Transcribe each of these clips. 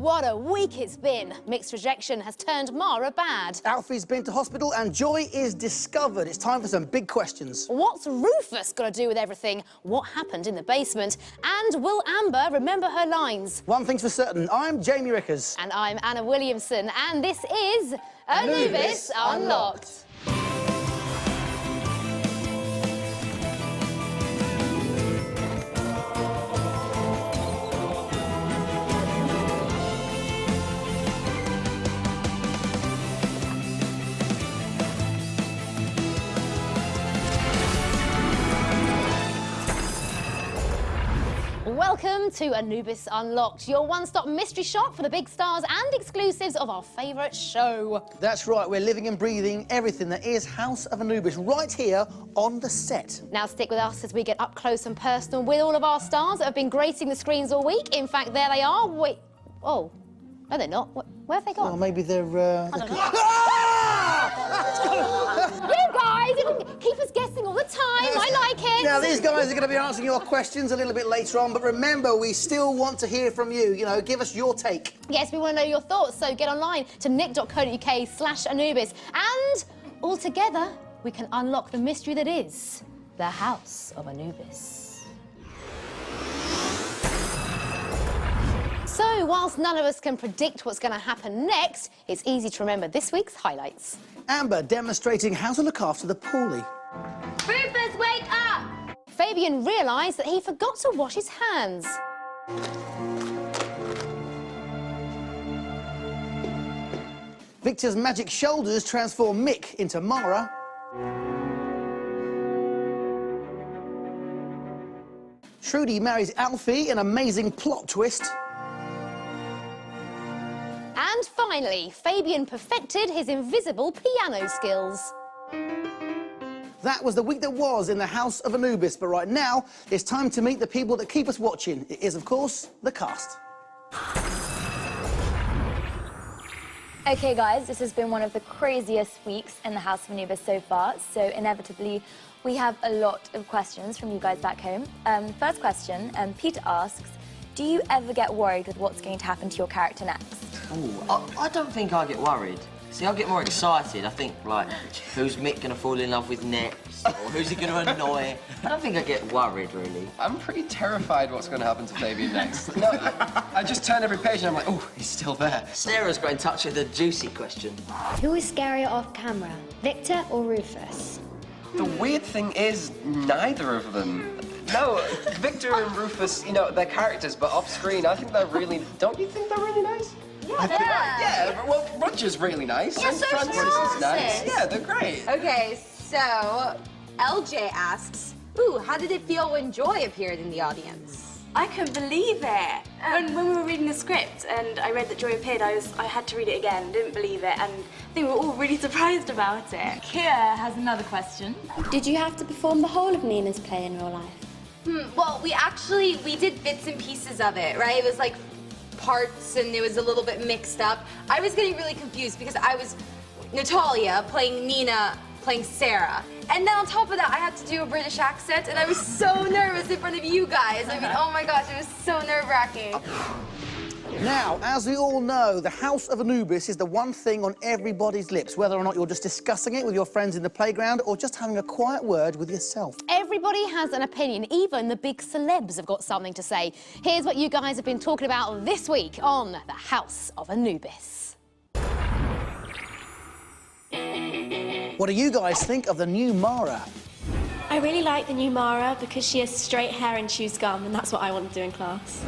what a week it's been. Mixed rejection has turned Mara bad. Alfie's been to hospital and Joy is discovered. It's time for some big questions. What's Rufus got to do with everything? What happened in the basement? And will Amber remember her lines? One thing's for certain, I'm Jamie Rickers. And I'm Anna Williamson, and this is Anubis Unlocked. Welcome to Anubis Unlocked, your one-stop mystery shop for the big stars and exclusives of our favourite show. That's right, we're living and breathing everything that is House of Anubis right here on the set. Now stick with us as we get up close and personal with all of our stars that have been gracing the screens all week. In fact, there they are. Wait, oh, no they're not. Where have they gone? Well, maybe they're... I don't know. You guys, you can keep us guessing all the time. I like it. Now, these guys are going to be answering your questions a little bit later on, but remember, we still want to hear from you. You know, give us your take. Yes, we want to know your thoughts, so get online to nick.co.uk/Anubis. And all together, we can unlock the mystery that is the House of Anubis. So, whilst none of us can predict what's going to happen next, it's easy to remember this week's highlights. Amber demonstrating how to look after the poorly. Rufus, wake up! Fabian realised that he forgot to wash his hands. Victor's magic shoulders transform Mick into Mara. Trudy marries Alfie, an amazing plot twist. And finally, Fabian perfected his invisible piano skills. That was the week that was in the House of Anubis, but right now, it's time to meet the people that keep us watching. It is, of course, the cast. Okay, guys, this has been one of the craziest weeks in the House of Anubis so far, so inevitably, we have a lot of questions from you guys back home. First question, Peter asks, do you ever get worried with what's going to happen to your character next? Ooh, I don't think I get worried. See, I get more excited. I think, like, who's Mick going to fall in love with next? Or who's he going to annoy? I don't think I get worried, really. I'm pretty terrified what's going to happen to Fabian next. No, I just turn every page and I'm like, oh, he's still there. Sarah's got in touch with a juicy question. Who is scarier off camera, Victor or Rufus? The weird thing is, neither of them. No, Victor and Rufus, you know, they're characters, but off screen, I think they're really... Don't you think they're really nice? Yeah, well, Roger's really nice. Yeah, and so Francis is nice. Yeah, they're great. Okay, so LJ asks, ooh, how did it feel when Joy appeared in the audience? I couldn't believe it. When we were reading the script and I read that Joy appeared, I had to read it again, didn't believe it, and I think we were all really surprised about it. Kia has another question. Did you have to perform the whole of Nina's play in real life? Well, we did bits and pieces of it, right? It was like parts and it was a little bit mixed up. I was getting really confused because I was Natalia playing Nina, playing Sarah. And then on top of that, I had to do a British accent and I was so nervous in front of you guys. I mean, oh my gosh, it was so nerve-wracking. Now, as we all know, the House of Anubis is the one thing on everybody's lips, whether or not you're just discussing it with your friends in the playground or just having a quiet word with yourself. Everybody has an opinion, even the big celebs have got something to say. Here's what you guys have been talking about this week on the House of Anubis. What do you guys think of the new Mara? I really like the new Mara because she has straight hair and chews gum, and that's what I want to do in class.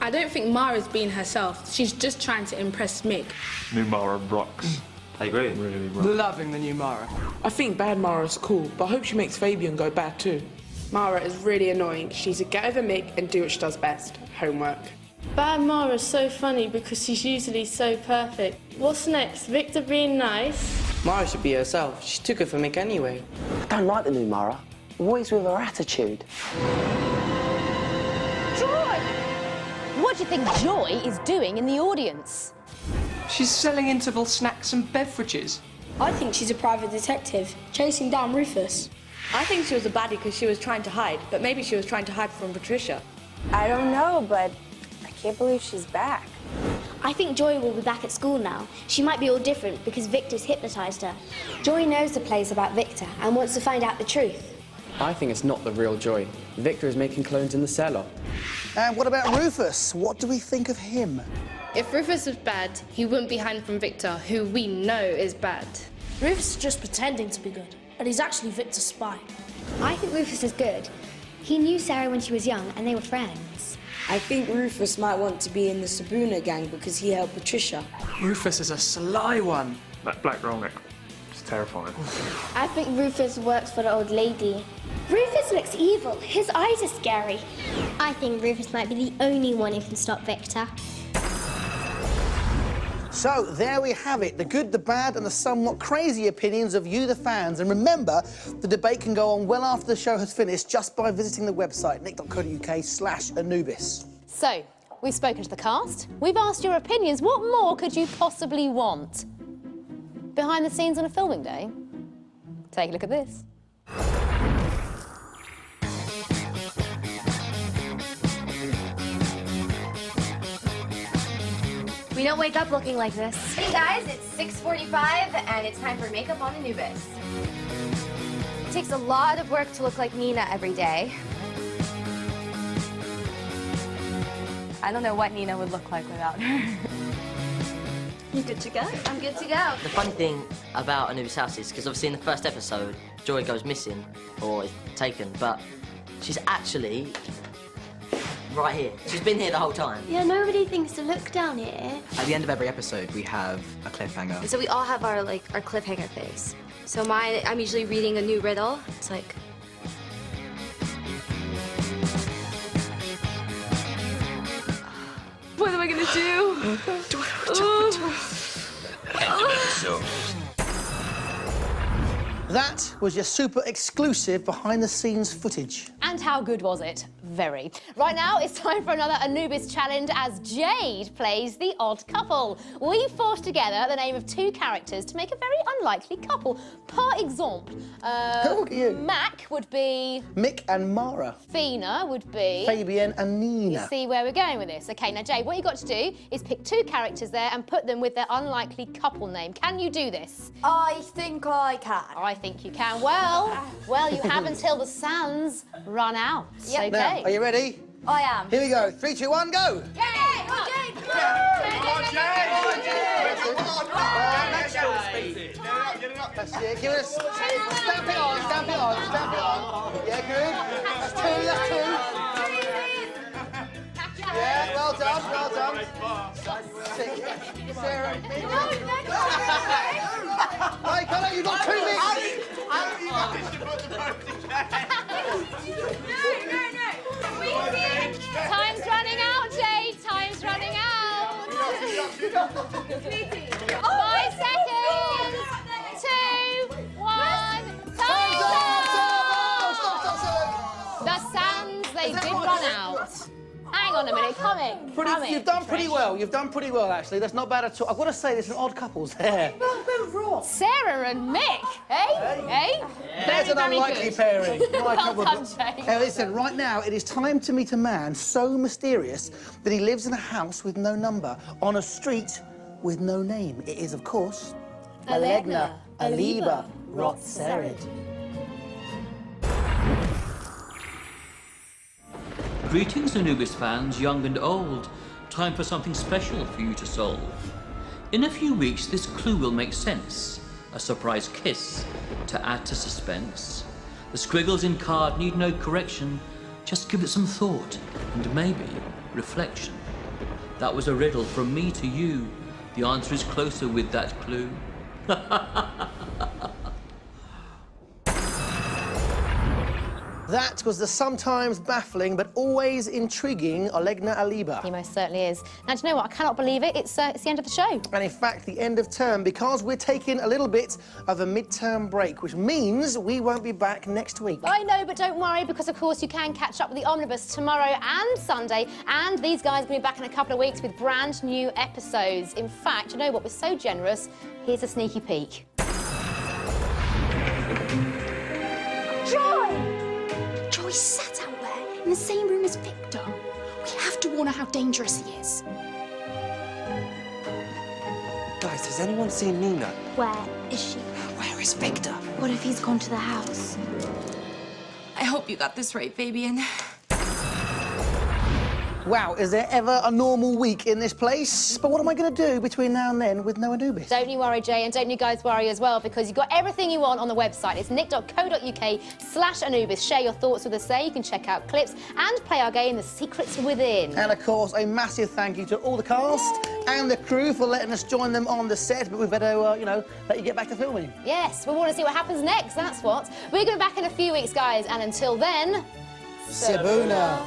I don't think Mara's being herself. She's just trying to impress Mick. New Mara rocks. I agree. Really rocks. Loving the new Mara. I think bad Mara's cool, but I hope she makes Fabian go bad too. Mara is really annoying. She needs to get over Mick and do what she does best, homework. Bad Mara's so funny because she's usually so perfect. What's next? Victor being nice? Mara should be herself. She took it for Mick anyway. I don't like the new Mara. Always with her attitude. Joy! What do you think Joy is doing in the audience? She's selling interval snacks and beverages. I think she's a private detective, chasing down Rufus. I think she was a baddie because she was trying to hide, but maybe she was trying to hide from Patricia. I don't know, but I can't believe she's back. I think Joy will be back at school now. She might be all different because Victor's hypnotised her. Joy knows the plays about Victor and wants to find out the truth. I think it's not the real Joy. Victor is making clones in the cellar. And what about Rufus? What do we think of him? If Rufus was bad, he wouldn't be hiding from Victor, who we know is bad. Rufus is just pretending to be good, and he's actually Victor's spy. I think Rufus is good. He knew Sarah when she was young and they were friends. I think Rufus might want to be in the Sabuna gang because he helped Patricia. Rufus is a sly one. That black roll neck. It's terrifying. I think Rufus works for the old lady. Rufus looks evil. His eyes are scary. I think Rufus might be the only one who can stop Victor. So, there we have it, the good, the bad and the somewhat crazy opinions of you, the fans. And remember, the debate can go on well after the show has finished just by visiting the website, nick.co.uk/Anubis. So, we've spoken to the cast, we've asked your opinions. What more could you possibly want? Behind the scenes on a filming day? Take a look at this. We don't wake up looking like this. Hey guys, it's 6:45 and it's time for makeup on Anubis. It takes a lot of work to look like Nina every day. I don't know what Nina would look like without her. You good to go? I'm good to go. The funny thing about Anubis House is, because obviously in the first episode, Joy goes missing, or is taken, but she's actually right here. She's been here the whole time. Yeah, nobody thinks to look down here. At the end of every episode, we have a cliffhanger. So we all have our cliffhanger face. So I'm usually reading a new riddle. It's like, what am I gonna do? That was your super exclusive behind-the-scenes footage. And how good was it? Very. Right now, it's time for another Anubis challenge as Jade plays the odd couple. We forced together the name of two characters to make a very unlikely couple. Par exemple, Look at you. Mac would be... Mick and Mara. Fina would be... Fabian and Nina. You see where we're going with this. OK, now, Jade, what you got to do is pick two characters there and put them with their unlikely couple name. Can you do this? I think I can. I think you can. Well, you have until the sands run out. Yep. OK. Now, are you ready? I am. Here we go. 3, 2, 1, go! Yay! Come on, Jade! That's it. Give us. Stamp it on, stamp it on, stamp it on. Yeah, good. That's two, that's two. Yeah, well done, well done. Sarah, hey, Connor, you've got 2 minutes. Time's running out, Jade. Time's running out. 5 seconds. 2, 1. Time's up. Stop. The sands, they did run out. Hang on a minute, coming. You've done pretty well. You've done pretty well, actually. That's not bad at all. I've got to say, there's some odd couples there. Sarah and Mick, eh? There's an unlikely pairing. Well done, Jade. Hey, listen, right now it is time to meet a man so mysterious that he lives in a house with no number, on a street with no name. It is, of course, Alegna, Aliba, Rotserid. Greetings, Anubis fans, young and old. Time for something special for you to solve. In a few weeks, this clue will make sense. A surprise kiss to add to suspense. The squiggles in card need no correction. Just give it some thought and maybe reflection. That was a riddle from me to you. The answer is closer with that clue. That was the sometimes baffling but always intriguing Alegna Aliba. He most certainly is. Now, do you know what? I cannot believe it. It's the end of the show. And in fact, the end of term, because we're taking a little bit of a mid-term break, which means we won't be back next week. I know, but don't worry, because, of course, you can catch up with the Omnibus tomorrow and Sunday, and these guys will be back in a couple of weeks with brand new episodes. In fact, you know what? We're so generous. Here's a sneaky peek. Joy! Joy's sat out there in the same room as Victor. We have to warn her how dangerous he is. Guys, has anyone seen Nina? Where is she? Where is Victor? What if he's gone to the house? I hope you got this right, Fabian. Wow, is there ever a normal week in this place? But what am I going to do between now and then with no Anubis? Don't you worry, Jay, and don't you guys worry as well, because you've got everything you want on the website. It's nick.co.uk/Anubis. Share your thoughts with us there. You can check out clips and play our game, The Secrets Within. And, of course, a massive thank you to all the cast and the crew for letting us join them on the set. But we better, you know, let you get back to filming. Yes, we want to see what happens next, that's what. We're going to be back in a few weeks, guys, and until then... Sabuna.